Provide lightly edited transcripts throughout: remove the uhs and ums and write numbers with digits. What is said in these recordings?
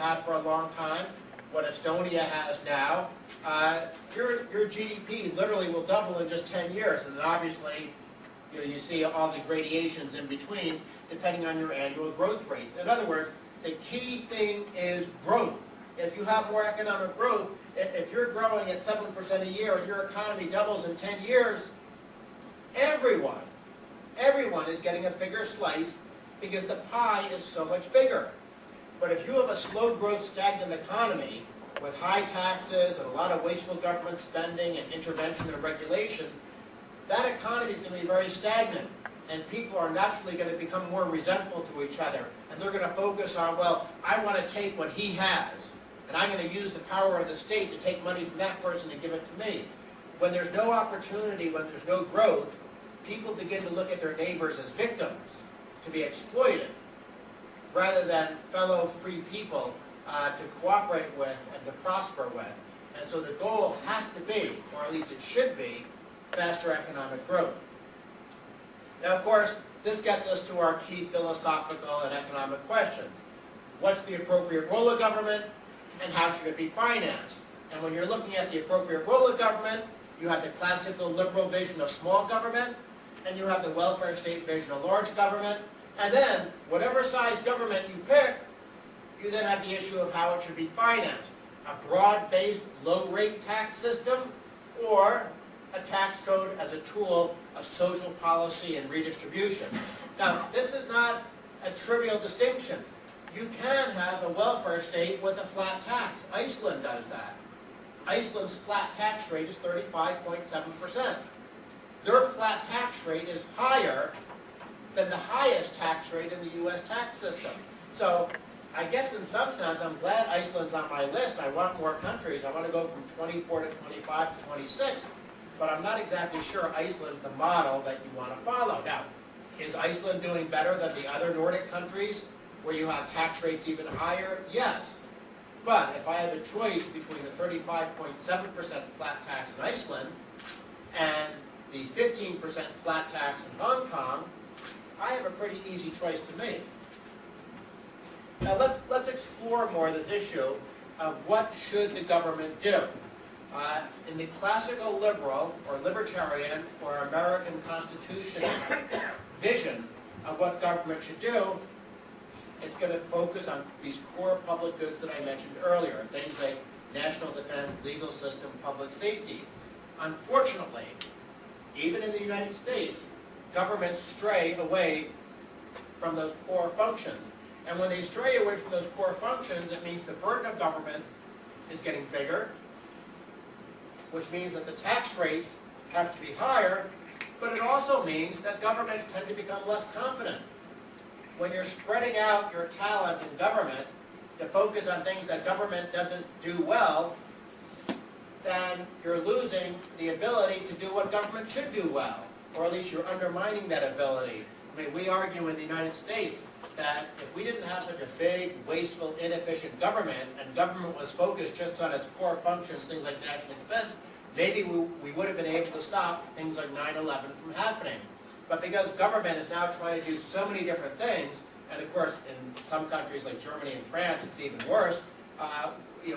had for a long time, what Estonia has now, your GDP literally will double in just 10 years. And then obviously, you see all these gradations in between, depending on your annual growth rates. In other words, the key thing is growth. If you have more economic growth, if you're growing at 7% a year and your economy doubles in 10 years, everyone is getting a bigger slice because the pie is so much bigger. But if you have a slow growth, stagnant economy with high taxes and a lot of wasteful government spending and intervention and regulation, that economy is going to be very stagnant. And people are naturally going to become more resentful to each other. And they're going to focus on, well, I want to take what he has. And I'm going to use the power of the state to take money from that person and give it to me. When there's no opportunity, when there's no growth, people begin to look at their neighbors as victims to be exploited, rather than fellow free people to cooperate with and to prosper with. And so the goal has to be, or at least it should be, faster economic growth. Now, of course, this gets us to our key philosophical and economic questions. What's the appropriate role of government, and how should it be financed? And when you're looking at the appropriate role of government, you have the classical liberal vision of small government, and you have the welfare state vision of large government. And then, whatever size government you pick, you then have the issue of how it should be financed. A broad-based, low-rate tax system, or a tax code as a tool of social policy and redistribution. Now, this is not a trivial distinction. You can have a welfare state with a flat tax. Iceland does that. Iceland's flat tax rate is 35.7%. Their flat tax rate is higher than the highest tax rate in the U.S. tax system. So I guess in some sense, I'm glad Iceland's on my list. I want more countries. I want to go from 24 to 25 to 26. But I'm not exactly sure Iceland's the model that you want to follow. Now, is Iceland doing better than the other Nordic countries where you have tax rates even higher? Yes. But if I have a choice between the 35.7% flat tax in Iceland and the 15% flat tax in Hong Kong, I have a pretty easy choice to make. Now let's explore more this issue of what should the government do. In the classical liberal or libertarian or American Constitution vision of what government should do, it's going to focus on these core public goods that I mentioned earlier, things like national defense, legal system, public safety. Unfortunately, even in the United States, governments stray away from those core functions. And when they stray away from those core functions, it means the burden of government is getting bigger, which means that the tax rates have to be higher, but it also means that governments tend to become less competent. When you're spreading out your talent in government to focus on things that government doesn't do well, then you're losing the ability to do what government should do well, or at least you're undermining that ability. I mean, we argue in the United States that if we didn't have such a big, wasteful, inefficient government, and government was focused just on its core functions, things like national defense, maybe we would have been able to stop things like 9/11 from happening. But because government is now trying to do so many different things, and of course in some countries like Germany and France it's even worse, we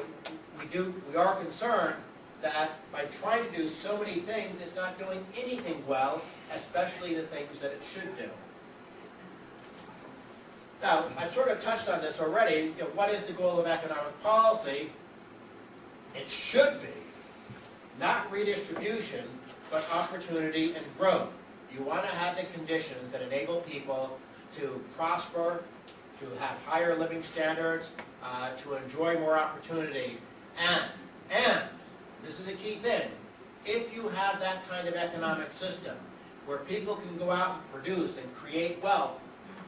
are concerned that by trying to do so many things, it's not doing anything well, especially the things that it should do. Now, I sort of touched on this already. What is the goal of economic policy? It should be not redistribution, but opportunity and growth. You want to have the conditions that enable people to prosper, to have higher living standards, to enjoy more opportunity, and this is a key thing, if you have that kind of economic system where people can go out and produce and create wealth,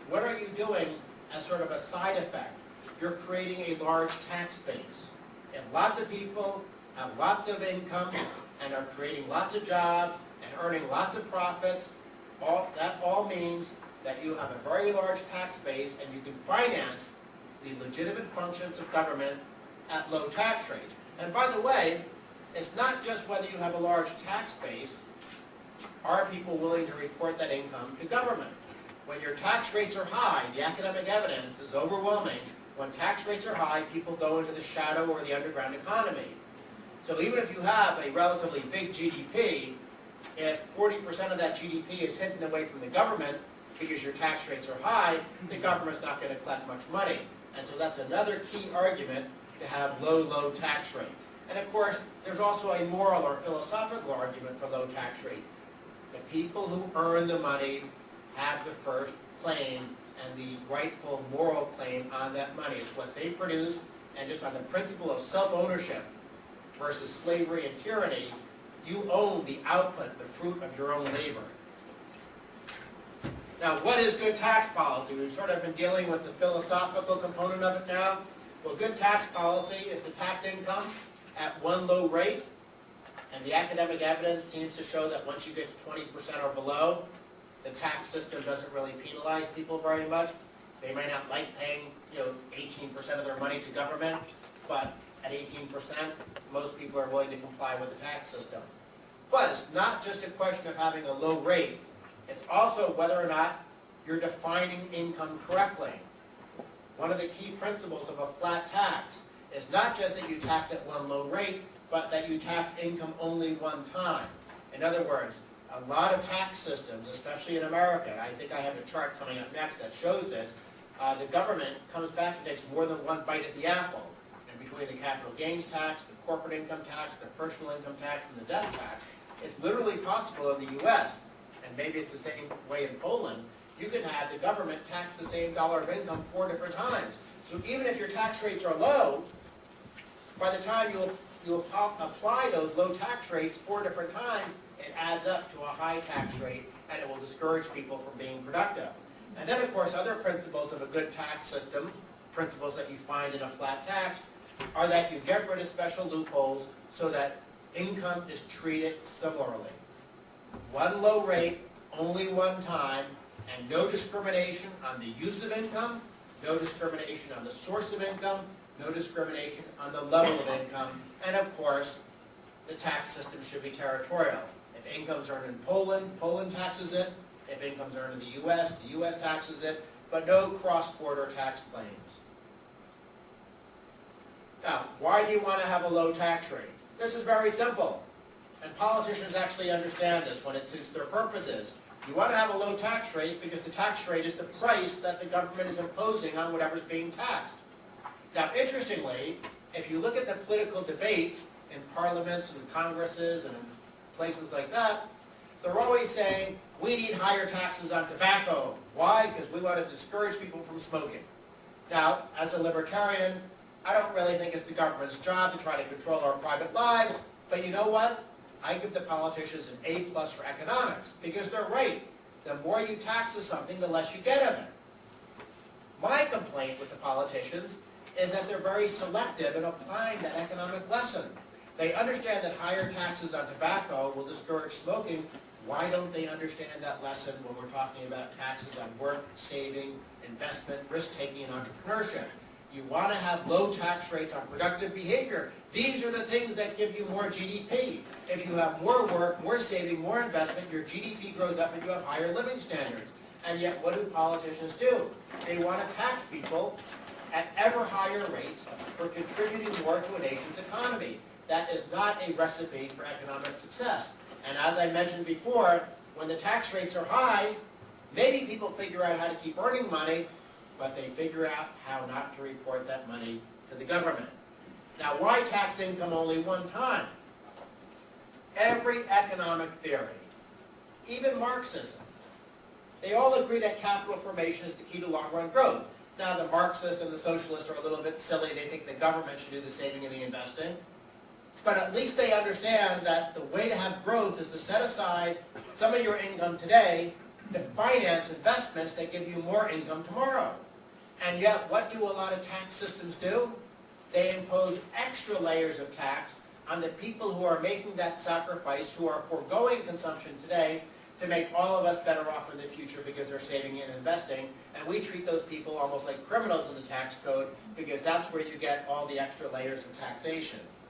what are you doing as sort of a side effect? You're creating a large tax base. If lots of people have lots of income and are creating lots of jobs and earning lots of profits, that all means that you have a very large tax base and you can finance the legitimate functions of government at low tax rates. And by the way, it's not just whether you have a large tax base. Are people willing to report that income to government? When your tax rates are high, the academic evidence is overwhelming When tax rates are high, people go into the shadow or the underground economy. So even if you have a relatively big GDP, if 40% of that GDP is hidden away from the government because your tax rates are high, the government's not going to collect much money. And so that's another key argument to have low tax rates. And of course, there's also a moral or philosophical argument for low tax rates. The people who earn the money have the first claim and the rightful moral claim on that money. It's what they produce, and just on the principle of self-ownership versus slavery and tyranny, you own the output, the fruit of your own labor. Now, what is good tax policy? We've sort of been dealing with the philosophical component of it now. Well, good tax policy is to tax income at one low rate, and the academic evidence seems to show that once you get to 20% or below, the tax system doesn't really penalize people very much. They may not like paying 18% of their money to government, but at 18%, most people are willing to comply with the tax system. But it's not just a question of having a low rate. It's also whether or not you're defining income correctly. One of the key principles of a flat tax is not just that you tax at one low rate, but that you tax income only one time. In other words, a lot of tax systems, especially in America, and I think I have a chart coming up next that shows this, the government comes back and takes more than one bite at the apple. And between the capital gains tax, the corporate income tax, the personal income tax, and the death tax, it's literally possible in the U.S., and maybe it's the same way in Poland, you can have the government tax the same dollar of income 4 different times. So even if your tax rates are low, by the time you apply those low tax rates 4 different times, it adds up to a high tax rate, and it will discourage people from being productive. And then, of course, other principles of a good tax system, principles that you find in a flat tax, are that you get rid of special loopholes so that income is treated similarly. One low rate, only one time, and no discrimination on the use of income, no discrimination on the source of income, no discrimination on the level of income, and of course, the tax system should be territorial. If income's earned in Poland, Poland taxes it. If income's earned in the U.S. taxes it, but no cross-border tax claims. Now, why do you want to have a low tax rate? This is very simple, and politicians actually understand this when it suits their purposes. You want to have a low tax rate because the tax rate is the price that the government is imposing on whatever's being taxed. Now, interestingly, if you look at the political debates in parliaments and congresses and in places like that, they're always saying, we need higher taxes on tobacco. Why? Because we want to discourage people from smoking. Now, as a libertarian, I don't really think it's the government's job to try to control our private lives, but you know what? I give the politicians an A+ for economics, because they're right. The more you tax something, the less you get of it. My complaint with the politicians is that they're very selective in applying that economic lesson. They understand that higher taxes on tobacco will discourage smoking. Why don't they understand that lesson when we're talking about taxes on work, saving, investment, risk-taking, and entrepreneurship? You want to have low tax rates on productive behavior. These are the things that give you more GDP. If you have more work, more saving, more investment, your GDP grows up and you have higher living standards. And yet, what do politicians do? They want to tax people at ever higher rates for contributing more to a nation's economy. That is not a recipe for economic success. And as I mentioned before, when the tax rates are high, maybe people figure out how to keep earning money, but they figure out how not to report that money to the government. Now, why tax income only one time? Every economic theory, even Marxism, they all agree that capital formation is the key to long-run growth. Now, the Marxists and the socialists are a little bit silly. They think the government should do the saving and the investing. But at least they understand that the way to have growth is to set aside some of your income today to finance investments that give you more income tomorrow. And yet, what do a lot of tax systems do? They impose extra layers of tax on the people who are making that sacrifice, who are foregoing consumption today to make all of us better off in the future because they're saving and investing. And we treat those people almost like criminals in the tax code because that's where you get all the extra layers of taxation.